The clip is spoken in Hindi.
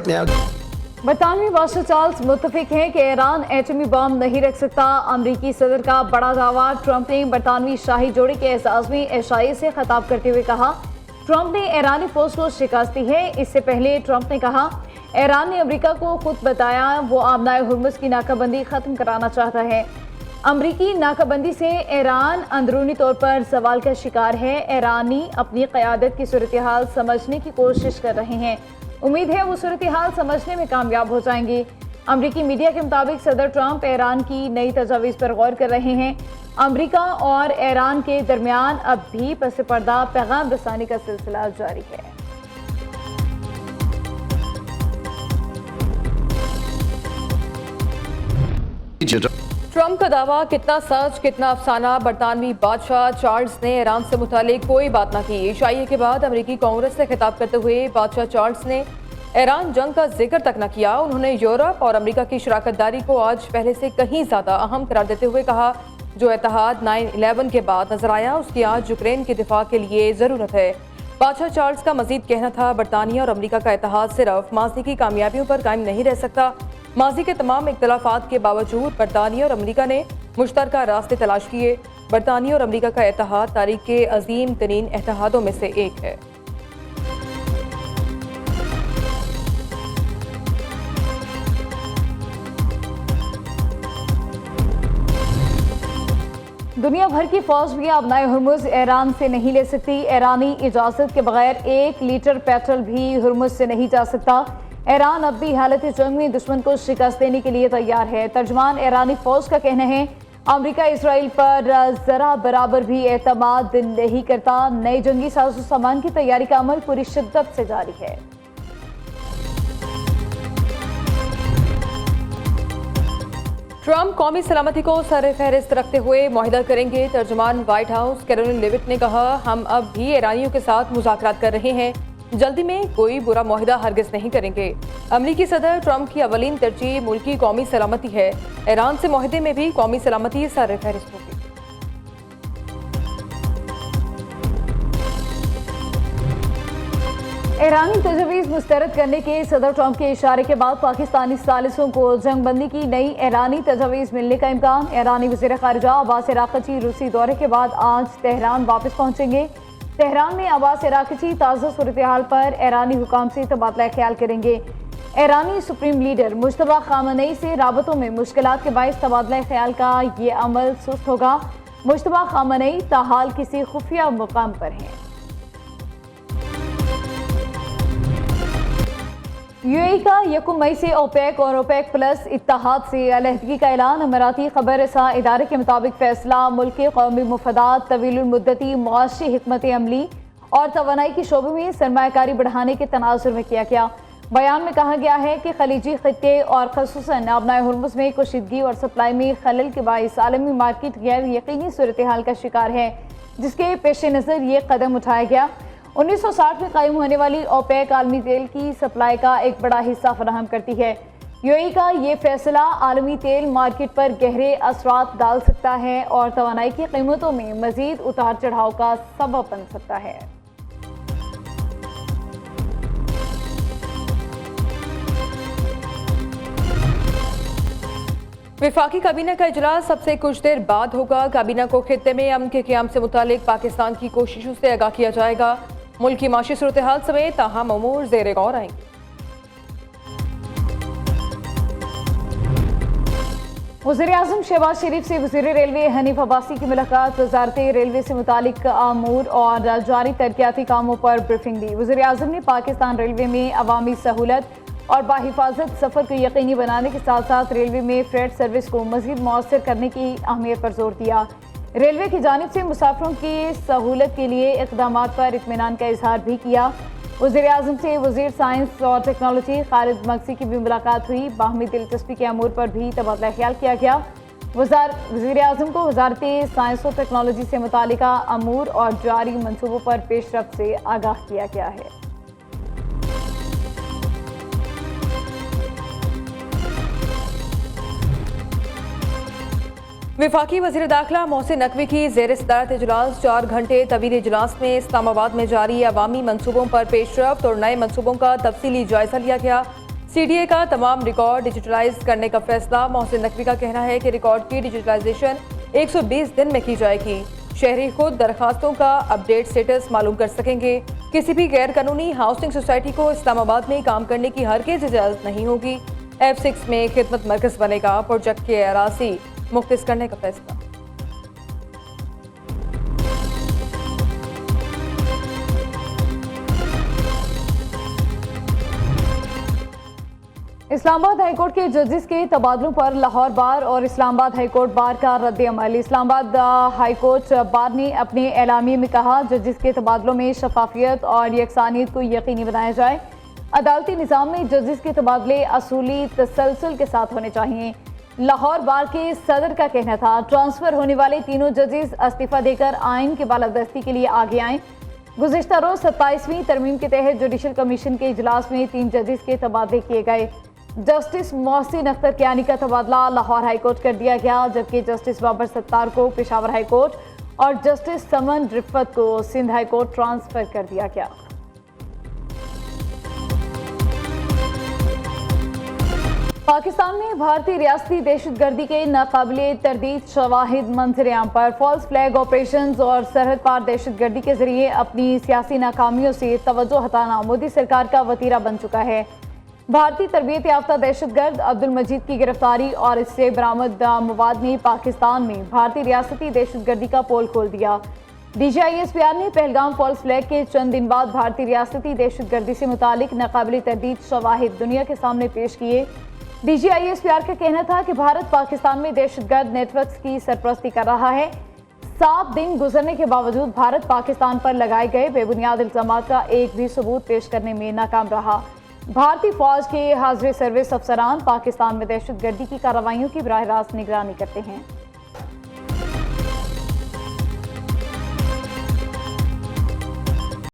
right now. बरतानवी बादशाह चार्ल्स मुत्तफिक हैं कि ईरान एटमी बम नहीं रख सकता। अमरीकी सदर का बड़ा दावा। ट्रंप ने बरतानवी शाही जोड़े के एहसास में एशियाई से खिताब करते हुए कहा, ट्रंप ने ईरानी फौज को शिकस्त दी है। इससे पहले ट्रंप ने कहा, ईरान ने अमरीका को खुद बताया वो आबनाए हुर्मुज़ की नाकाबंदी ख़त्म कराना चाहता है। अमरीकी नाकाबंदी से ईरान अंदरूनी तौर पर सवाल का शिकार है। ईरानी अपनी क़यादत की सूरत हाल समझने की कोशिश कर रहे हैं। उम्मीद है वो सूरत हाल समझने में कामयाब हो जाएंगे। अमरीकी मीडिया के मुताबिक सदर ट्रंप ईरान की नई तजावीज़ पर गौर कर रहे हैं। अमरीका और ईरान के दरमियान अब भी पस पर्दा पैगाम रसानी का सिलसिला जारी है। ट्रंप का दावा कितना सच कितना अफसाना। बरतानवी बादशाह चार्ल्स ने ईरान से मुतालिक कोई बात न की। इशाइये के बाद अमरीकी कांग्रेस से खिताब करते हुए बादशाह चार्ल्स ने ईरान जंग का जिक्र तक न किया। उन्होंने यूरोप और अमरीका की शराकत दारी को आज पहले से कहीं ज़्यादा अहम करार देते हुए कहा, जो इत्तेहाद 9/11 के बाद नजर आया उसकी आज यूक्रेन के दिफा के लिए ज़रूरत है। बादशाह चार्ल्स का मजीद कहना था, बरतानिया और अमरीका का इत्तेहाद सिर्फ माजी की कामयाबियों पर कायम नहीं रह सकता। माजी के तमाम इख्तलाफात के बावजूद बरतानिया और अमरीका ने मुश्तरका रास्ते तलाश किए। बरतानिया और अमरीका का इत्तेहाद तारीख के अजीम तरीन इत्तेहादों में से एक है। दुनिया भर की फौज भी आबनाए हुर्मुज़ ईरान से नहीं ले सकती। ईरानी इजाज़त के बगैर 1 लीटर पेट्रोल भी हुर्मुज़ से नहीं जा सकता। ईरान अब भी हालत जंग में दुश्मन को शिकस्त देने के लिए तैयार है। तर्जमान ईरानी फौज का कहना है, अमरीका इसराइल पर जरा बराबर भी एतमाद नहीं करता। नए जंगी साजो सामान की तैयारी का अमल पूरी शिद्दत से जारी है। ट्रंप कौमी सलामती को सर फहरिस्त रखते हुए मुआहिदा करेंगे। तर्जुमान व्हाइट हाउस कैरोलिन लेविट ने कहा, हम अब भी ईरानियों के साथ मुज़ाकरात कर रहे हैं, जल्दी में कोई बुरा मुआहिदा हरगिज़ नहीं करेंगे। अमरीकी सदर ट्रंप की अवलीन तरजीह मुल्क की कौमी सलामती है। ईरान से मुआहिदे में भी कौमी सलामती सर फहरिस्त होगी। ईरानी तजवीज़ मुस्तरद करने के सदर ट्रंप के इशारे के बाद पाकिस्तानी सालिसों को जंगबंदी की नई ईरानी तजवीज़ मिलने का इम्कान। ईरानी वज़ीर ख़ारिजा अब्बास अराग़ची रूसी दौरे के बाद आज तेहरान वापस पहुँचेंगे। तेहरान में अब्बास अराग़ची ताज़ा सूरत हाल पर ईरानी हुकाम से तबादला ख्याल करेंगे। ईरानी सुप्रीम लीडर मुश्तबा ख़ामेनी से राबतों में मुश्किलात के बायस तबादला ख्याल का ये अमल सुस्त होगा। मुश्तबा ख़ामेनी ताहाल किसी खुफिया मुकाम पर हैं। यूएई का 1 मई से ओपेक और ओपेक प्लस इत्तेहाद से अलहदगी का ऐलान। अमराती खबर रसा इदारे के मुताबिक फैसला मुल्क के कौमी मुफादात, तवील मुद्दती मुआशी हिकमत अमली और तवानाई के शोबे में सरमायाकारी बढ़ाने के तनाजुर में किया गया। बयान में कहा गया है कि खलीजी खित्ते और खसूसन आबनाए हुर्मुज़ में कशीदगी और सप्लाई में खलल के बाइस आलमी मार्केट गैर यकीनी सूरत हाल का शिकार है, जिसके पेश नज़र ये कदम उठाया गया। 1960 में कायम होने वाली ओपेक आलमी तेल की सप्लाई का एक बड़ा हिस्सा फराहम करती है। यूएई का ये फैसला आलमी तेल मार्केट पर गहरे असरात डाल सकता है और तवानाई की कीमतों में मजीद उतार चढ़ाव का सबब बन सकता है। वफाकी काबीना का इजलास सबसे कुछ देर बाद होगा। काबीना को खित्ते में अमन के क़याम से मुतालिक पाकिस्तान की कोशिशों से आगाह किया जाएगा। मुल्क की माशी सूरत हाल समेत ताहम अमूर ज़ेर गौर आएंगे। वज़ीर आज़म शहबाज शरीफ से वज़ीर रेलवे हनीफ अब्बासी की मुलाकात। वज़ारत रेलवे से मुतालिक अमूर और जारी तरक्याती कामों पर ब्रीफिंग दी। वज़ीर आज़म ने पाकिस्तान रेलवे में अवामी सहूलत और बाहिफाजत सफ़र को यकीनी बनाने के साथ साथ रेलवे में फ्रेट सर्विस को मज़ीद मौसर करने की अहमियत पर जोर दिया। रेलवे की जानिब से मुसाफिरों की सहूलत के लिए इक़दामात पर इत्मीनान का इजहार भी किया। वज़ीर आज़म से वज़ीर साइंस और टेक्नोलॉजी खालिद मगसी की भी मुलाकात हुई। बाहमी दिलचस्पी के अमूर पर भी तबादला ख्याल किया गया। वज़ीर आज़म को वज़ारत साइंस और टेक्नोलॉजी से मुतालिका अमूर और जारी मनसूबों पर पेशरफ्त से आगाह किया गया है। वफाकी वज़ीर दाखिला मोहसिन नकवी की ज़ेर सदारत इजलास। 4 घंटे तवील इजलास में इस्लामाबाद में जारी अवामी मनसूबों पर पेशरफ्त और नए मनसूबों का तफसीली जायजा लिया गया। सीडीए का तमाम रिकॉर्ड डिजिटलाइज करने का फैसला। मोहसिन नकवी का कहना है कि रिकॉर्ड की डिजिटलाइजेशन 120 दिन में की जाएगी। शहरी खुद दरखास्तों का अपडेट स्टेटस मालूम कर सकेंगे। किसी भी गैर कानूनी हाउसिंग सोसाइटी को इस्लामाबाद में काम करने की हरगिज़ इजाज़त नहीं होगी। F6 में खिदमत मरकज़ बनेगा। प्रोजेक्ट के अराजी मुख्तस करने का फैसला। इस्लामाबाद हाईकोर्ट के जजेस के तबादलों पर लाहौर बार और इस्लामाबाद हाईकोर्ट बार का रद्द-ए-अमल। इस्लामाबाद हाईकोर्ट बार ने अपने एलामिये में कहा, जजेस के तबादलों में शफाफियत और यकसानियत को यकीनी बनाया जाए। अदालती निज़ाम में जजेस के तबादले असूली तसलसल के साथ होने चाहिए। लाहौर बार के सदर का कहना था, ट्रांसफर होने वाले तीनों जजेस इस्तीफा देकर आइन की बालादस्ती के लिए आगे आएँ। गुज़िश्ता रोज 27वीं तरमीम के तहत जुडिशल कमीशन के इजलास में 3 जजेस के तबादले किए गए। जस्टिस मोहसिन अख्तर कियानी का तबादला लाहौर हाईकोर्ट कर दिया गया, जबकि जस्टिस बाबर सत्तार को पेशावर हाईकोर्ट और जस्टिस समन रिफत को सिंध हाईकोर्ट ट्रांसफर कर दिया गया। पाकिस्तान में भारतीय रियासती दहशतगर्दी के नाकाबिले तरदीद शवाहिद मंजरेआम पर फॉल्स फ्लैग ऑपरेशंस और सरहद पार दहशतगर्दी के जरिए अपनी सियासी नाकामियों से तवज्जो हटाना मोदी सरकार का वतीरा बन चुका है। भारतीय तरबियत याफ्ता दहशतगर्द अब्दुल मजीद की गिरफ्तारी और इससे बरामद मवाद ने पाकिस्तान में भारतीय रियासती दहशतगर्दी का पोल खोल दिया। DGISPR ने पहलगाम फॉल्स फ्लैग के चंद दिन बाद भारतीय रियासती दहशतगर्दी से मुतालिक नाकाबिले तरदीद शवाहिद दुनिया के सामने पेश किए। DGISPR का कहना था कि भारत पाकिस्तान में दहशतगर्द नेटवर्क्स की सरपरस्ती कर रहा है। 7 दिन गुजरने के बावजूद भारत पाकिस्तान पर लगाए गए बेबुनियाद इल्जामात का एक भी सबूत पेश करने में नाकाम रहा। भारतीय फौज के हाजिर सर्विस अफसरान पाकिस्तान में दहशतगर्दी की कार्रवाइयों की बराह रास्त निगरानी करते हैं।